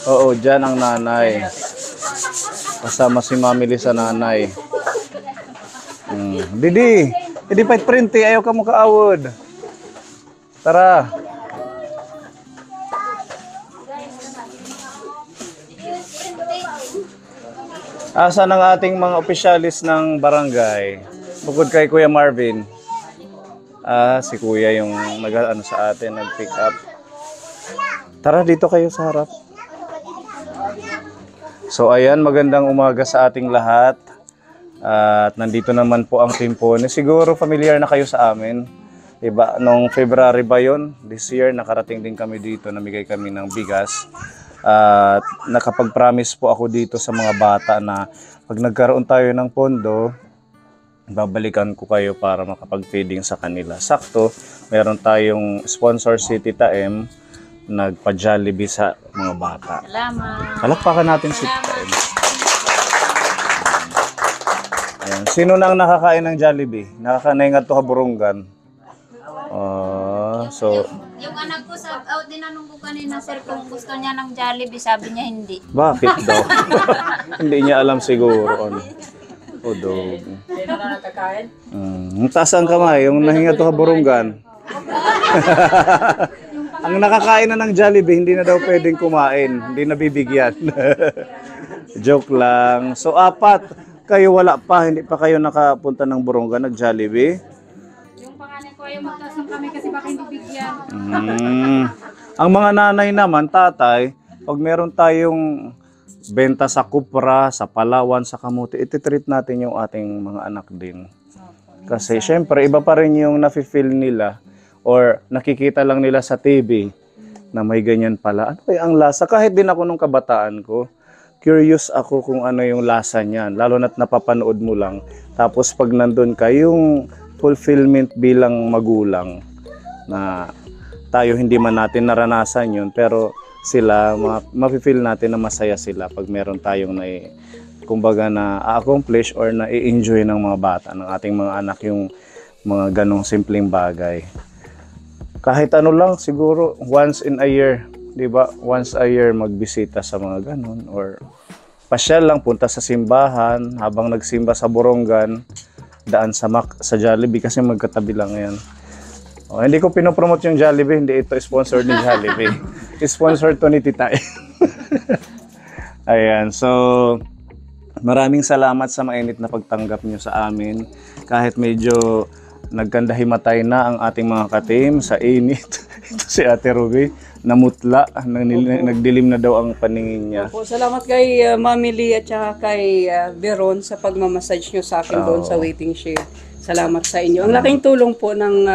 Oo, dyan ang nanay. Kasama si Mami Lee sa nanay. Didi, hindi pa print ayaw ka mo kaawod. Tara. Asan ang ating mga opisyalis ng barangay? Bukod kay Kuya Marvin. Si Kuya yung nag-ano sa atin, nag-pick up. Tara dito kayo sa harap. So ayan, magandang umaga sa ating lahat. At nandito naman po ang Team Pony. Siguro familiar na kayo sa amin. Diba? Noong February ba yun? This year, nakarating din kami dito. Namigay kami ng bigas. At nakapag-promise po ako dito sa mga bata na pag nagkaroon tayo ng pondo, babalikan ko kayo para makapag-feeding sa kanila. Sakto, meron tayong sponsor si Tita M, nagpa-Jollibee sa mga bata. Salamat. Palakpakan natin si Tita M. Ayan. Sino nang nakakain ng Jollibee? Nakakain nga ito kaburunggan. So, yung anak ko sa tinanong ko kanina, sir, kung gusto niya ng Jollibee, sabi niya hindi. Bakit daw? Hindi niya alam siguro. O dog. Sino na nakakain? Taas ang kamay, yung nahinga to kaburunggan. Ang nakakain na ng Jollibee, hindi na daw pwedeng kumain. Hindi na bibigyan. Joke lang. So, 4. Kayo wala pa, hindi pa kayo nakapunta ng Burungan, nag-Jollibee? Yung pangalan ko ay magtasang kami kasi baka hindi bigyan. Ang mga nanay naman, tatay, pag meron tayong benta sa Kupra, sa Palawan, sa Kamuti, ititreat natin yung ating mga anak din. Kasi syempre, iba pa rin yung nafe-feel nila or nakikita lang nila sa TV na may ganyan pala. Ano kaya ang lasa? Kahit din ako nung kabataan ko, curious ako kung ano yung lasa niyan. Lalo na't napapanood mo lang. Tapos pag nandun ka, yung fulfillment bilang magulang na tayo hindi man natin naranasan yun, pero sila, mafe-feel natin na masaya sila pag meron tayong kumbaga na accomplish or na i-enjoy ng mga bata, ng ating mga anak yung mga ganong simpleng bagay. Kahit ano lang, siguro once in a year, di ba? Once a year magbisita sa mga ganon or pasyal lang, punta sa simbahan habang nagsimba sa Borongan, daan sa Jollibee kasi magkatabi lang yan. Hindi ko pinopromote yung Jollibee, hindi ito sponsor ni Jollibee. Sponsor to ni Tita. Ayan, so maraming salamat sa mainit na pagtanggap nyo sa amin. Kahit medyo nagkandahimatay na ang ating mga ka-team sa init. Ito si Ate Ruby, namutla, nagdilim na daw ang paningin niya. Po, salamat kay Mami Lee at saka kay Veron sa pagmamassage nyo sa akin doon sa waiting shed. Salamat sa inyo. Ang laking tulong po ng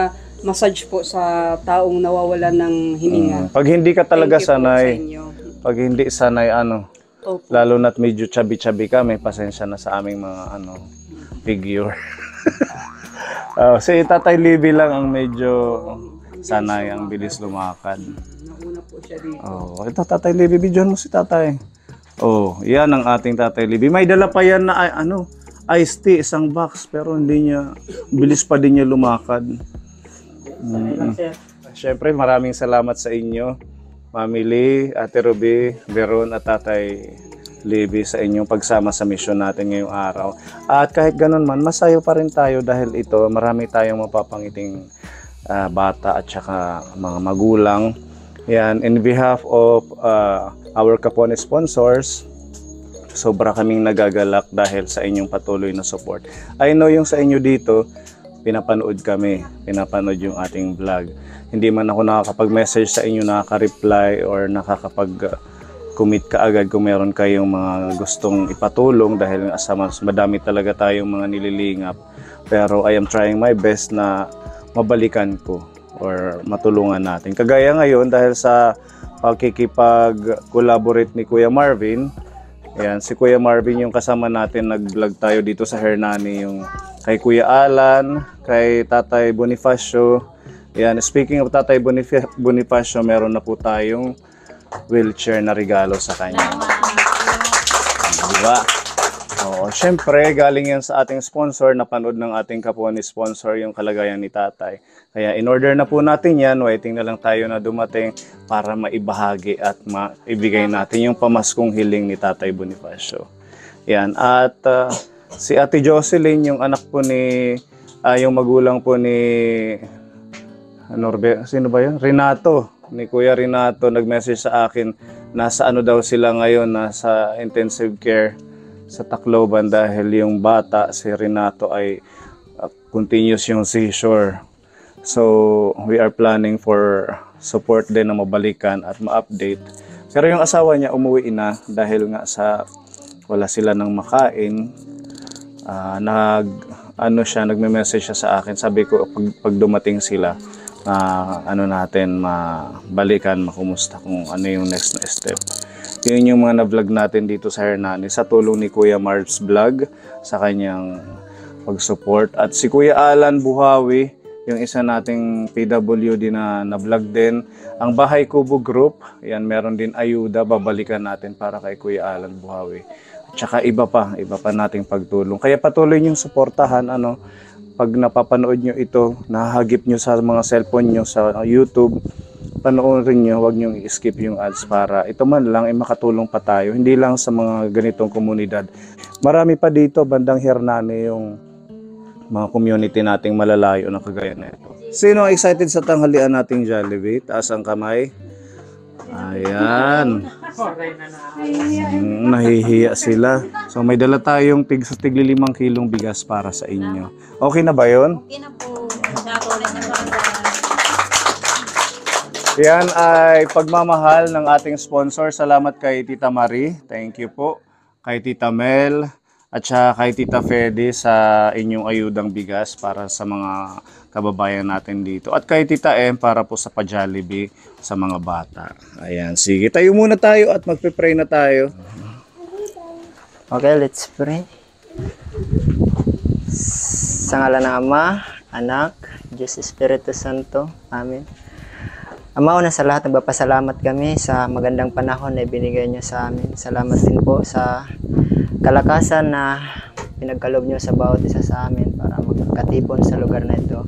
massage po sa taong nawawalan ng hininga. Pag hindi ka talaga sanay, pag hindi sanay Opo. lalo na't medyo chubby-chubby ka, may pasensya na sa aming mga figure. Si Tatay Libby lang ang medyo sanay, ang bilis lumakad. Nauna po siya dito. Ito Tatay Libby, bidyohan mo si Tatay. Yan ang ating Tatay Libby. May dala pa yan na iced tea, isang box, pero hindi niya, bilis pa din niya lumakad. Siyempre, maraming salamat sa inyo, Mami Lee, Ate Ruby, Veron at Tatay Libby sa inyong pagsama sa mission natin ngayong araw. At kahit ganun man, masayo pa rin tayo dahil ito, marami tayong mapapangiting bata at saka mga magulang. Yan, in behalf of our Kapone sponsors, sobra kaming nagagalak dahil sa inyong patuloy na support. I know yung sa inyo dito, pinapanood kami, pinapanood yung ating vlog. Hindi man ako nakakapag-message sa inyo, nakaka-reply or nakakapag-commit kaagad kung meron kayong mga gustong ipatulong dahil madami talaga tayong mga nililingap. Pero I am trying my best na mabalikan ko or matulungan natin. Kagaya ngayon dahil sa pagkikipag-collaborate ni Kuya Marvin, ayan, si Kuya Marvin yung kasama natin, nag-vlog tayo dito sa Hernani, yung kay Kuya Alan, kay Tatay Bonifacio. Ayan, speaking of Tatay Bonifacio, meron na po tayong wheelchair na regalo sa kanya. Diba? Oo, syempre, galing yan sa ating sponsor, napanood ng ating kapwa ni sponsor yung kalagayan ni tatay. Kaya in order na po natin yan, waiting na lang tayo na dumating para maibahagi at maibigay natin yung pamaskong hiling ni Tatay Bonifacio. Yan, at si Ate Jocelyn, yung anak po ni, yung magulang po ni, sino ba yun? Renato, ni Kuya Renato, nag-message sa akin, nasa ano daw sila ngayon, nasa intensive care sa Tacloban dahil yung bata, si Renato, ay continuous yung seizure. So, we are planning for support din na mabalikan at ma-update. Pero yung asawa niya umuwi na dahil nga sa wala sila nang makain. Nagme-message siya sa akin. Sabi ko, pag dumating sila, mabalikan, makumusta kung ano yung next na step. Yun yung mga na-vlog natin dito sa Hernani sa tulong ni Kuya Marbs Vlog sa kanyang pag-support. At si Kuya Alan Buhawi, yung isa nating PWD na vlog din. Ang Bahay Kubo Group, yan, meron din ayuda, babalikan natin para kay Kuya Alan Buhawi. At saka iba pa nating pagtulong. Kaya patuloy niyong suportahan, pag napapanood nyo ito, nahagip nyo sa mga cellphone nyo sa YouTube, panoorin nyo, huwag nyo i-skip yung ads para ito man lang ay makatulong pa tayo. Hindi lang sa mga ganitong komunidad. Marami pa dito, bandang Hernani, yung mga community nating malalayo na kagaya na ito. Sino ang excited sa tanghalian nating Jollibee? Taas ang kamay. Ayan. Nahihiya sila. So may dala tayong tigli 5 kilong bigas para sa inyo. Okay na ba yun? Okay na po. Nakulit na po. Yan ay pagmamahal ng ating sponsor. Salamat kay Tita Marie. Thank you po. Kay Tita Mel. At saka kay Tita Fede sa inyong ayudang bigas para sa mga kababayan natin dito. At kay Tita M para po sa pa-Jollibee sa mga bata. Ayan, sige. Tayo muna tayo at magpe-pray na tayo. Okay, let's pray. Sa ngalan ng Ama, Anak, Diyos Espiritu Santo. Amen. Ama, una sa lahat, nagpapasalamat kami sa magandang panahon na ibinigay niyo sa amin. Salamat din po sa kalakasan na pinagkaloob niyo sa bawat isa sa amin para magkatipon sa lugar na ito.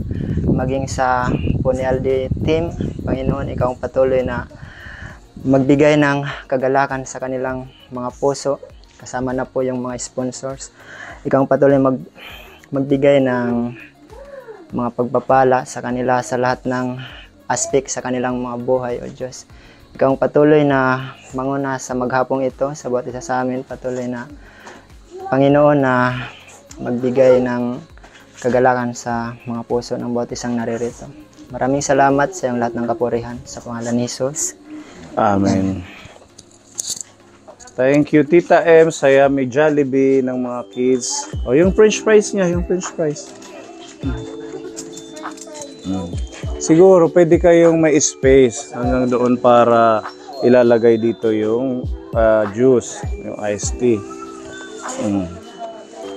Maging sa Punialdi team, Panginoon, ikaw ang patuloy na magbigay ng kagalakan sa kanilang mga puso. Kasama na po yung mga sponsors. Ikaw ang patuloy magbigay ng mga pagpapala sa kanila sa lahat ng aspect sa kanilang mga buhay, O Diyos. Ikaw ang patuloy na manguna sa maghapong ito sa bawat isa sa amin. Patuloy na, Panginoon, na magbigay ng kagalakan sa mga puso ng bawat isang naririto. Maraming salamat sa iyong lahat ng kapurihan. Sa pangalan ni Jesus. Amen. Thank you, Tita M. Saya may Jollibee ng mga kids. O, yung french fries niya, yung french fries. Siguro, pwede kayong may space hanggang doon para ilalagay dito yung juice, yung iced tea.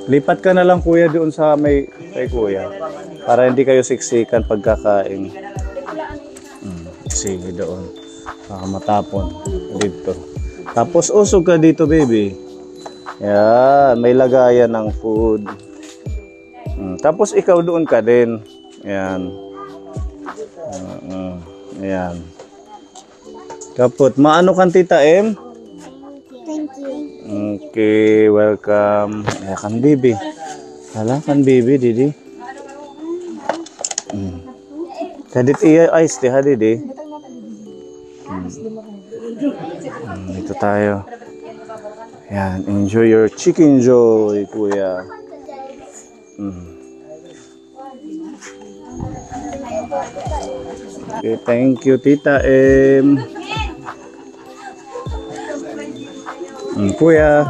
Lipat ka na lang, kuya, doon sa may kay kuya para hindi kayo siksikan pagkakain. Sige, doon. Baka matapon dito. Tapos usog ka dito, baby. Yan, may lagayan ng food. Tapos ikaw doon ka din. Yan. Ayan. Kapot. Maano kan Tita M? Thank you. Okay, welcome. Ayan kan baby. Hala kan baby, Didi. Kadit iya ice di ha, Didi. Ito tayo. Ayan, enjoy your chicken joy, kuya. Okay, thank you, Tita M. Kuya.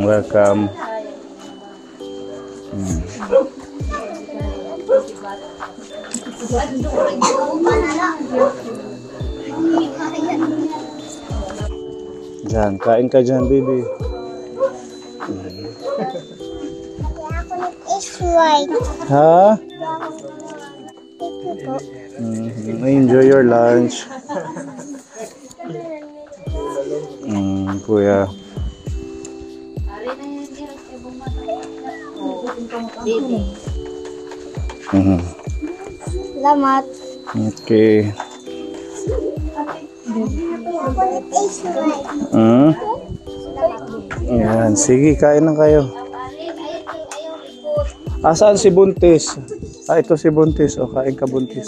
Welcome. Diyan, kain ka dyan, baby. It's right. Ha? Enjoy your lunch. Kuya. Ari na yun, di rin kayo bumata. Didi. Salamat. Okay. Yan, sige, kain na kayo. Asaan si Buntis? Ito si Buntis. O, kain ka, Buntis.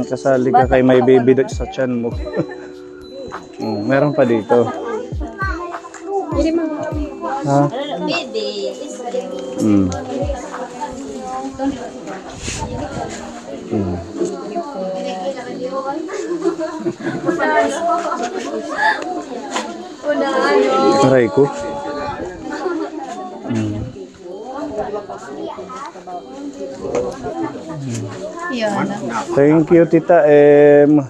Kasali ka kay may baby doon sa tiyan mo. Meron pa dito. Ha? Didi. Aray ko. Yan. Thank you, Tita M.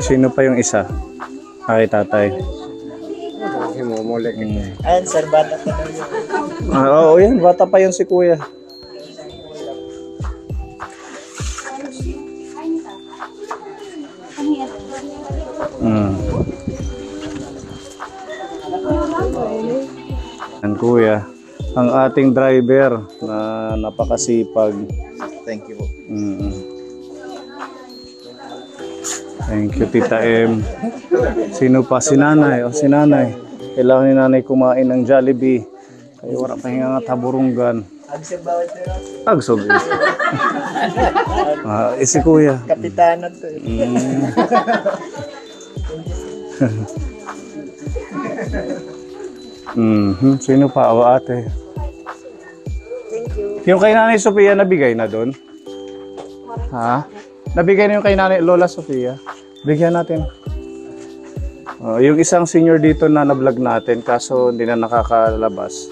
Sino pa yung isa? Ay, tatay. Ayan, sir, bata pa daw yun. Oo, yan. Bata pa yun si Kuya. Yan, Kuya. Ang ating driver na napakasipag. Thank you po. Thank you, Tita M. Sino pa? Si Nanay. O, si Nanay. Kailangan ni Nanay kumain ng Jollibee. Kaya wala pa hinga nga taburunggan. Agsig bawat pero. Agsog. Si Kuya. Kapitanan to eh. Sino pa? O, ate. Yung kay Nanay Sofia, nabigay na doon? Ha? Nabigay na yung kay Nanay Lola Sofia? Bigyan natin. Yung isang senior dito na na-vlog natin, kaso hindi na nakakalabas.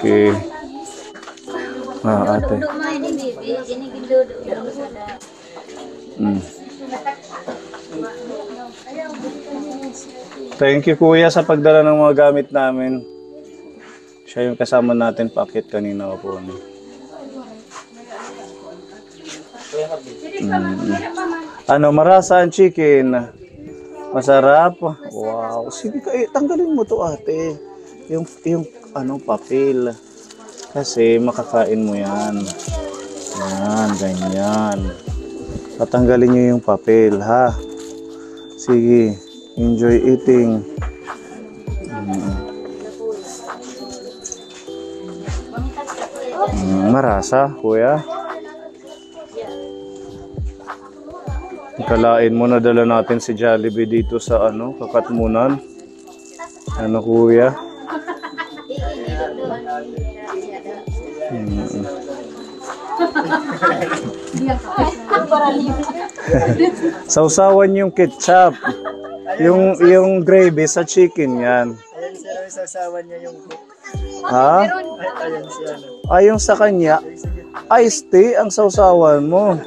Okay. Ate. Lumay ni Bibi. Ginigiludo lang sa Thank you, Kuya, sa pagdala ng mga gamit namin. Siya yung kasama natin paakit kanina po. Ano, marasa ang chicken. Masarap. Wow. Sige, tanggalin mo to, ate. Yung ano, papel. Kasi makakain mo yan. Yan, ganyan. Tatanggalin nyo yung papel, ha? Sige. Enjoy eating. Marasa, Kuya. Kalain mo na dala natin si Jollibee dito sa ano, Kakatmunan. Ano, Kuya? Sausawan yung ketchup. Yung gravy sa chicken yan. Ayan, sir, sasawan niya yung cook. Ha? Ayan siya. Ayong sa kanya, iced tea ang sausawan mo.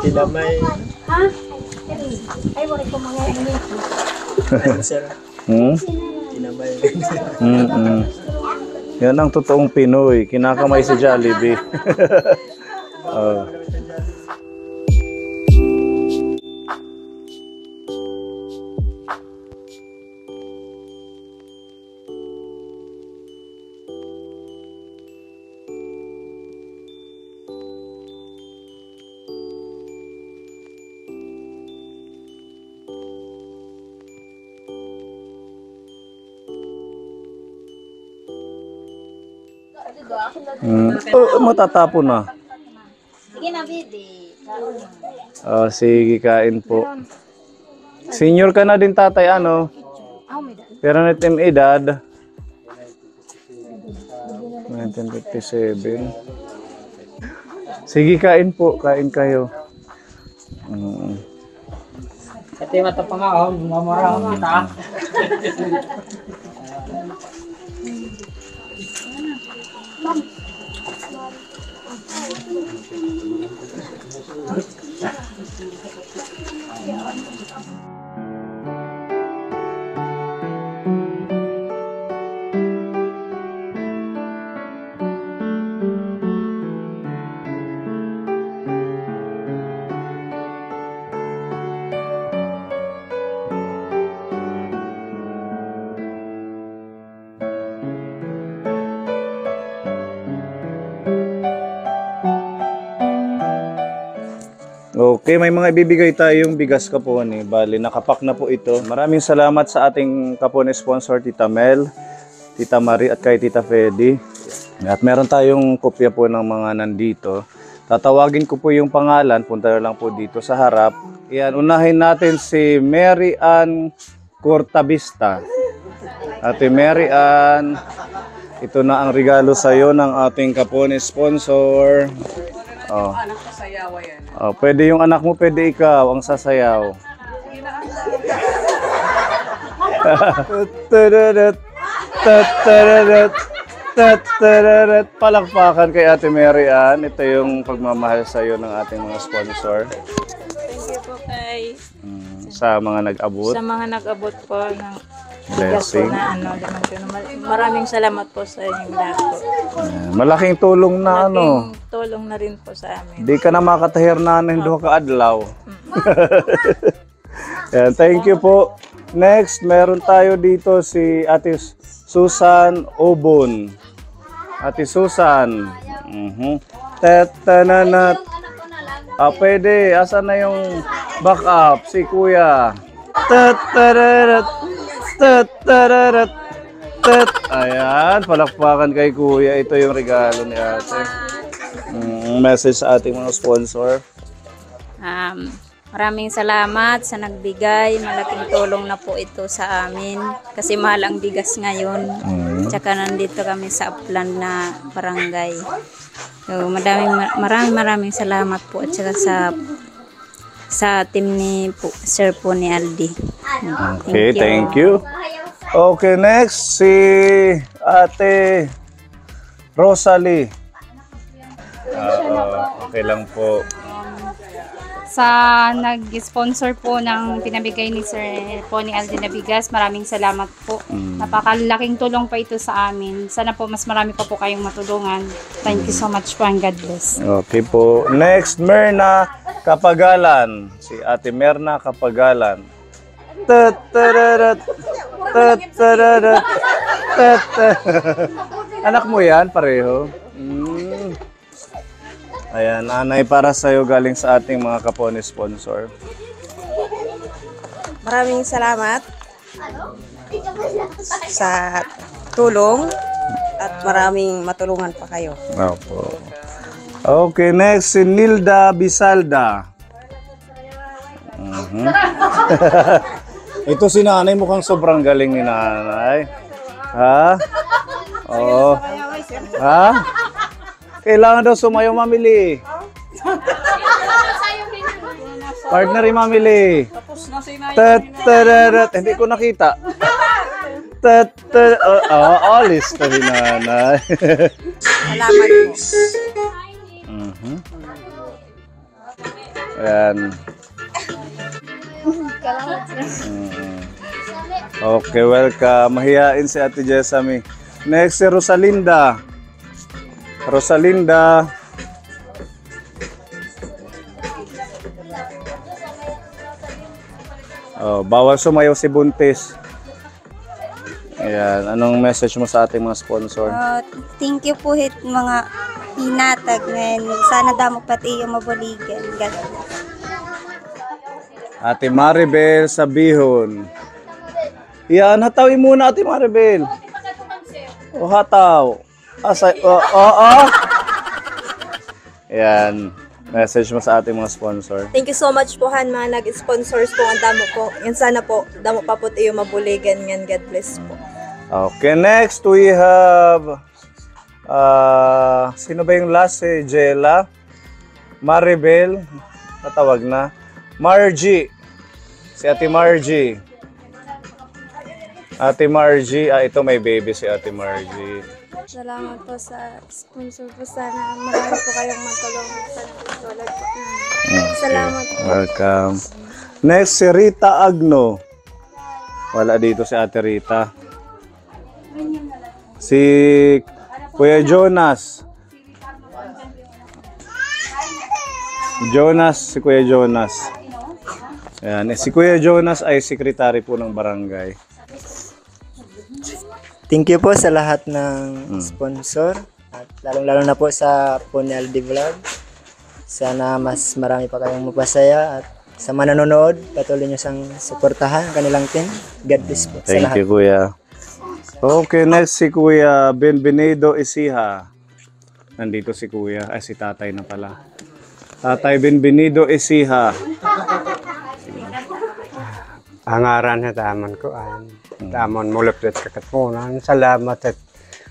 Kinamay. Ayan, sir. Kinamay. Yan ang totoong Pinoy. Kinakamay si Jollibee. Matatapon na. Sige na, Bibi. Sige, kain po. Senior ka na din, tatay, ano? Pero natin edad. 1957. Sige, kain po. Kain kayo. Ito yung matapang ako, mamara kita. Okay, may mga ibibigay tayong bigas kapon eh. Bali, nakapak na po ito. Maraming salamat sa ating kapon sponsor, Tita Mel, Tita Marie at kay Tita Fedy. At meron tayong kopya po ng mga nandito. Tatawagin ko po yung pangalan. Punta na lang po dito sa harap. Yan, unahin natin si Mary Ann Cortabista. Ate Mary Ann, ito na ang regalo sa iyo ng ating kapon sponsor. Oh. Anak ko sayawa yan. Oh, pwede yung anak mo, pwede ikaw ang sasayaw. Palakpakan kay Ate Mary Ann. Ito yung pagmamahal sa iyo ng ating mga sponsor. Thank you po kay Sa mga nag-abot. sa mga nag-abot po ng Blessing. na maraming salamat po sa inyong lahat po. Malaking tulong na ano. Malaking tulong na rin po sa amin. Di ka na makatahir na ng duha ka adlaw. Yan, thank you po. Next, meron tayo dito si Ate Susan Obon. Ate Susan. Tatananat. Pwede. Asan na yung backup? Si Kuya. Tatararat. Tatararat. Ayan, palakpakan kay Kuya. Ito yung regalo ni Ate. Message sa ating mga sponsor. Maraming salamat sa nagbigay. Malaking tulong na po ito sa amin. Kasi mahal ang bigas ngayon. Tsaka nandito kami sa upland na barangay. So, maraming salamat po. At saka sa team ni Sir po ni Aldi. Okay, thank you. Okay, next si Ate Rosalie. Okay lang po. Sa nag-sponsor po ng pinabigay ni Sir po ni Aldi na bigas, maraming salamat po. Napakalaking tulong pa ito sa amin. Sana po mas marami pa po kayong matulungan. Thank you so much po and God bless. Okay po. Next, Merna Kapagalan. Si Ate Merna Kapagalan. Tatararat. Tatararat. Anak mo yan, pareho? Ayan, nanay, para sa'yo galing sa ating mga kapon sponsor. Maraming salamat sa tulong at maraming matulungan pa kayo. Opo. Okay, next si Nilda Bisalda. Ito si nanay, mukhang sobrang galing ni nanay. Ha? Oo. Ha? Kailangan daw sumayaw, mamili. Partner rin, mamili. Tatararat. Hindi ko nakita. Alis na si nanay. Salamat po. Ayan. Okay, welcome. Mahihain si Ate Jessamy. Next si Rosalinda. Rosalinda. Oh, bawal sumayaw si Buntis. Ayan, anong message mo sa ating mga sponsor? Thank you po hit mga hinatag ngayon. Sana damo pati yung mabuligan. God bless. Ate Maribel Sabihon. Yan, hatawin muna Ate Maribel. O hataw. Yan. Message mo sa ating mga sponsor. Thank you so much po han mga nag-sponsors po. Ang damo po. Yan sana po, damo pa po tayo mabuligan yan. God bless po. Okay, next we have sino ba yung last? Si Jella, Maribel, natawag na, Margie, Si Ate Margie. Ate Margie, ito may baby si Ate Margie. Salamat po sa sponsor po. Sana marami po kayong matulungan sa tulad po. Salamat po. Welcome. Next, si Rita Agno. Wala dito si Ate Rita. Si Kuya Jonas. Si Kuya Jonas. Ayan. Si Kuya Jonas ay sekretary po ng barangay. Thank you po sa lahat ng sponsor at lalong-lalo na po sa Pony LD Vlog. Sana mas marami pa kayong mapasaya at sa manonood, patuloy nyo sang suportahan ang kanilang team. God bless po sa Thank lahat. you, Kuya. Okay, next si Kuya Benvenido Isiha. Nandito si Kuya. Si tatay na pala. Tatay Benvenido Isiha. Ang aran na tamon ko tamon mulupit kakatpunan. Salamat at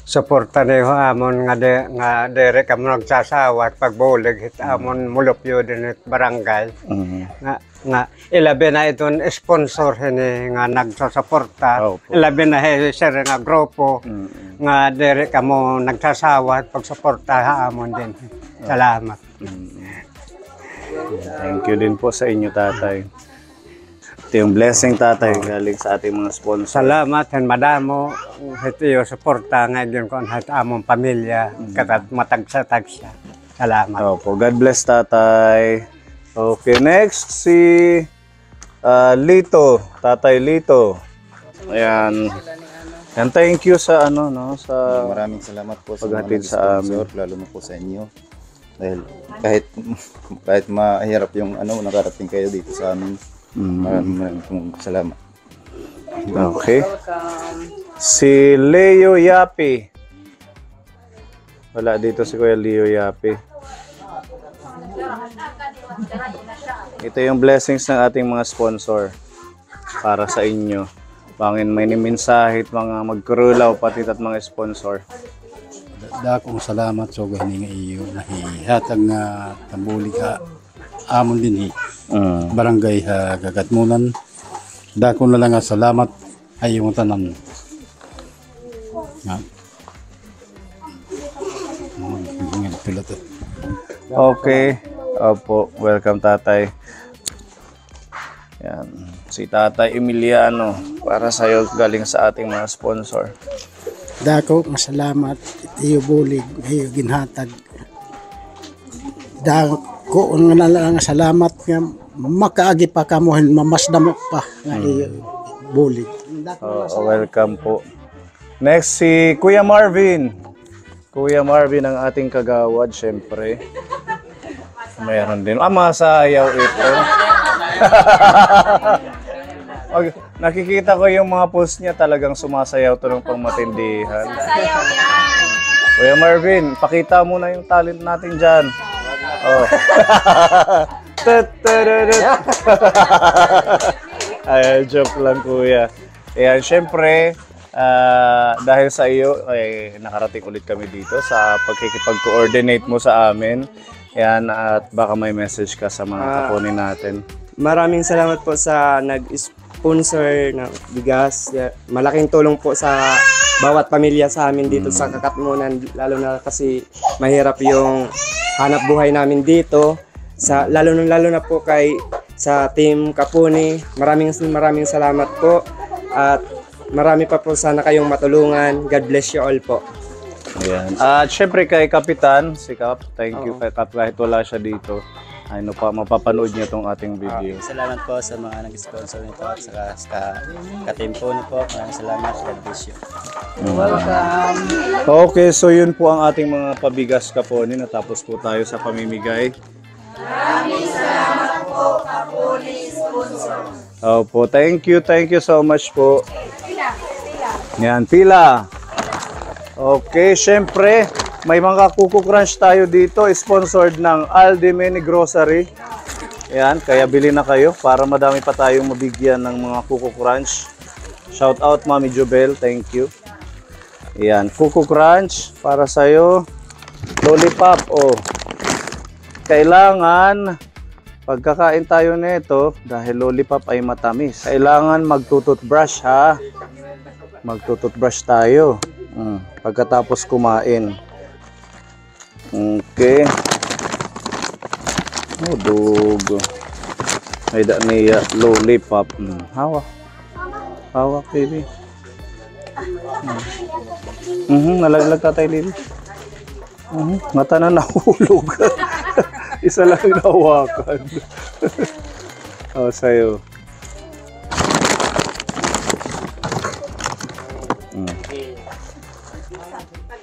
suporta niyo amon nga dere kamo nagsasawa at pagbulig hit amon mulupyo din at barangay. Nga ilabi na iton sponsor ni nga nagsusuporta. Ilabi na sir nga grupo nga dere kamo nagsasawa at pagsuporta amon din. Salamat. Thank you din po sa inyo, tatay. Ito yung blessing, tatay, galing sa ating mga sponsor. Salamat and madamo ito suporta ngayon ko at among pamilya katat matagsa-tagsa. Salamat. Opo, God bless, tatay. Okay, next si Lito, Tatay Lito. Ayan. And thank you sa sa maraming salamat po sa paghatid mga sa amin. lalo na po sa inyo. Dahil kahit mahirap yung nakarating kayo dito sa amin. Maraming salamat. Okay. Si Leo Yapi. Wala dito si Kuya Leo Yapi. Ito yung blessings ng ating mga sponsor para sa inyo. Bangin may mensahit mga magkurulaw pati at mga sponsor. Dakong salamat so gahininga iyo nahihatag nga tambuli ka amon din barangay Gagatmunan. Dako na lang nga salamat ay yung tanan. Okay. Opo, welcome, tatay. Yan. Si Tatay Emiliano para sa iyo galing sa ating mga sponsor. Dako nga salamat iyo bulig iyo ginhatag. Dako nga lang salamat nga makaagi pa kamuhin mamasdamo pa nga iyo bulig. Welcome po. Next si Kuya Marvin. Kuya Marvin ang ating kagawad, syempre. Mayroon din. Masayaw ito. Nakikita ko yung mga post niya, talagang sumasayaw to ng pangmatindihan. Kuya Marvin, pakita mo na yung talent natin dyan. Ay, joke lang, kuya. Ayan, syempre, dahil sa iyo, ay nakarating ulit kami dito sa pagkikipag-coordinate mo sa amin. Ayan, at baka may message ka sa mga kapunin natin. Maraming salamat po sa nag-sponsor ng bigas. Malaking tulong po sa bawat pamilya sa amin dito sa Kakatmunan, lalo na kasi mahirap yung hanap buhay namin dito. Lalo na po sa Team Kapuni. Maraming salamat po at marami pa po sana kayong matulungan. God bless you all po. Ayan. At syempre kay Kapitan, si Kap, thank you kay Kap kahit wala siya dito. Mapapanood niya itong ating video. Salamat po sa mga nag-sponsor nito at sa ka-team po po. Maraming salamat. God bless you. Welcome. Okay, so yun po ang ating mga pabigas, Kaponi. Natapos po tayo sa pamimigay. Maraming salamat po, Kaponi sponsor. Opo, thank you so much po. Yan, pila. Okay, syempre, may mga Kuko Crunch tayo dito, sponsored ng Aldi Mini Grocery. Yan, kaya bili na kayo para madami pa tayong mabigyan ng mga Kuko Crunch. Shout out, Mami Jobel, thank you. Yan, Kuko Crunch para sa'yo. Lollipop, kailangan pagkakain tayo nito, dahil lollipop ay matamis, kailangan magtututbrush ha. Magtututbrush tayo. Pagkatapos kumain. Okay. Oh, dugo. Ay da niya lollipop. Hawak. Hawak, baby. Nalaglag Tatay Lily. Mata na nahulog. Isa lang nahawakan. Oh, sa'yo.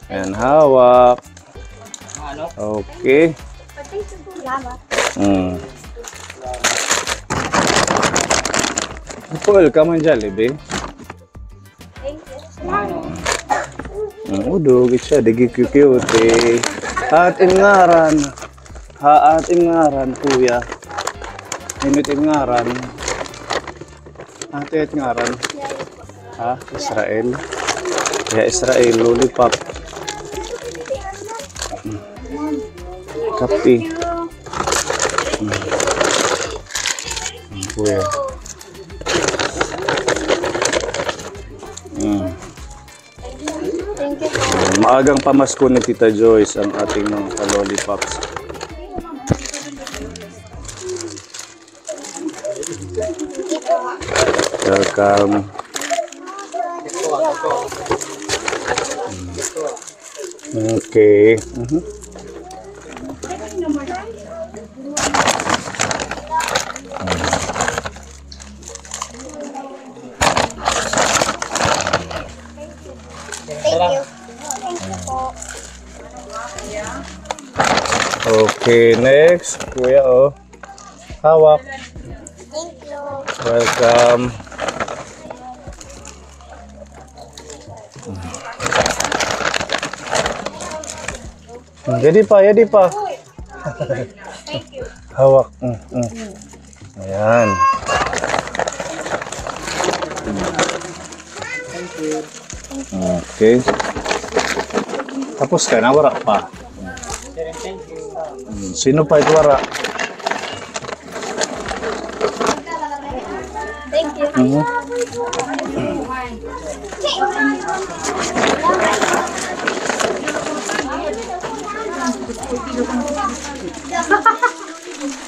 Ayan, hawak. Okay. Welcome ang Jollibee. Udog siya, digi cute. Ating ngaran. Ating ngaran, kuya. Ating ngaran. Ating ngaran. Israel. Ya, Israel, lollipop. Kapi. Kuya. Maagang pamasko ni Tita Joyce ang ating mga lollipops. Welcome. Okay. Okay, next. Kuya, oh. Hawak. Welcome. Jadi pa. Hawak. Ayan. Okay. Tapos ka na, wala pa. Sino pa ito wala? Thank you.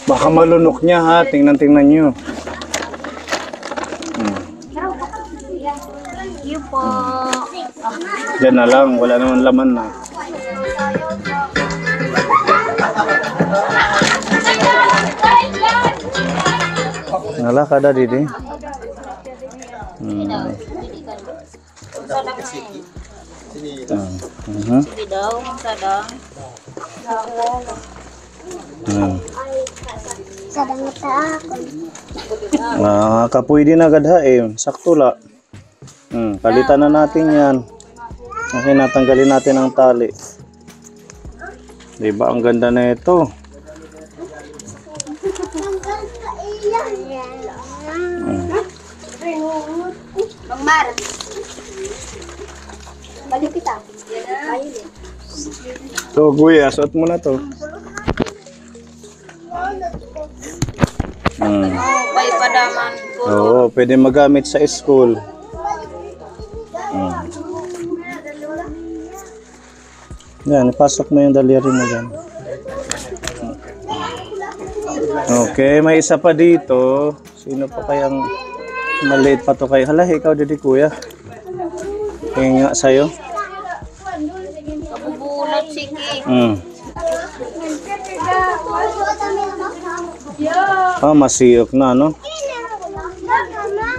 Baka malunok niya ha, tingnan nyo. You po. Diyan na lang, wala naman laman na. Nala kada didi. Kapoy din agad ha eh. Sakto la. Palitan na natin yan. Okay, natanggalin natin ang tali. Diba ang ganda na ito? Mar. Balik kita. So, kuya, suot mo na to. May padaman ko. Oo, pwede magamit sa school. Yan, ipasok mo yung daliri mo dyan. Okay, may isa pa dito. Sino pa kayang maliit pa to kayo? Hala, ikaw didi kuya. Tingin nga sa'yo. Kabubulot, sige. Masiyok na, no?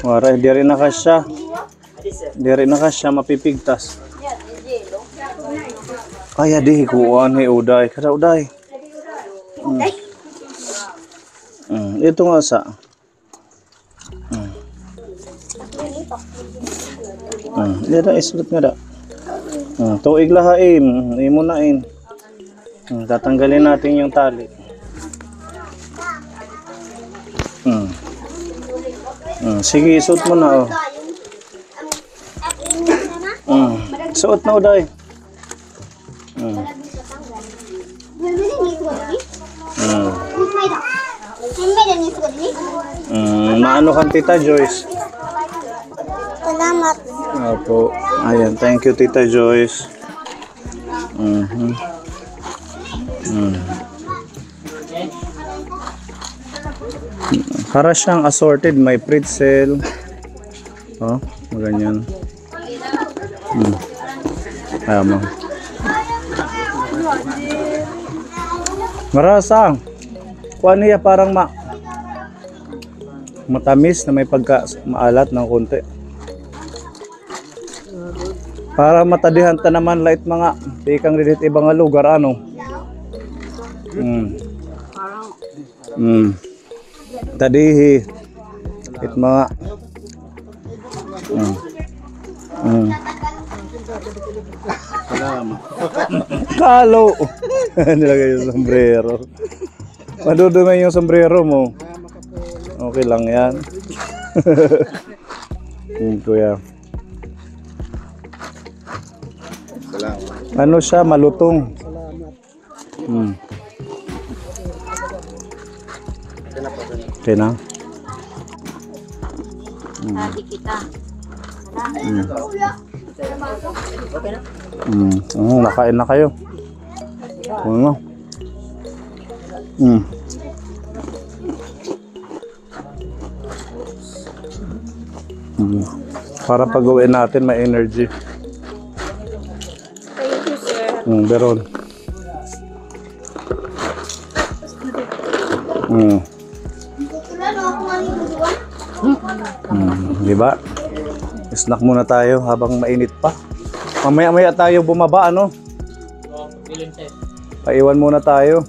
Wala, di rin na kasya. Di rin na kasya, mapipigtas. Kaya di, kuhaan ni Uday. Kada Uday. Ito nga sa. Dito, isulat nga da. Tuig lahain. Imunain. Tatanggalin natin yung tali. Sige, isuot mo na, oh. Suot na, Uday. Maano kang Tita Joyce? Salamat. Opo. Ayan, thank you Tita Joyce. Para siyang assorted, may pretzel. Oh, ganyan. Ayan mo. Marasa. Kuha niya parang matamis na may pagka-maalat ng konti. Para matadihan ta naman light mga tikang didit ibang lugar ano. Tadihi it mga salamat. Kalo. Nilagay yung sombrero. Madudumay yung sombrero mo. Okay lang yan. Kuya. Ano siya, malutong. Okay na. Sabi kita. Nakain na kayo. Ano? Para pag-uwi natin may energy. Thank you, sir. Beron. Diba? Snack muna tayo habang mainit pa. Mamaya-maya tayo bumaba, ano? Paiwan muna tayo.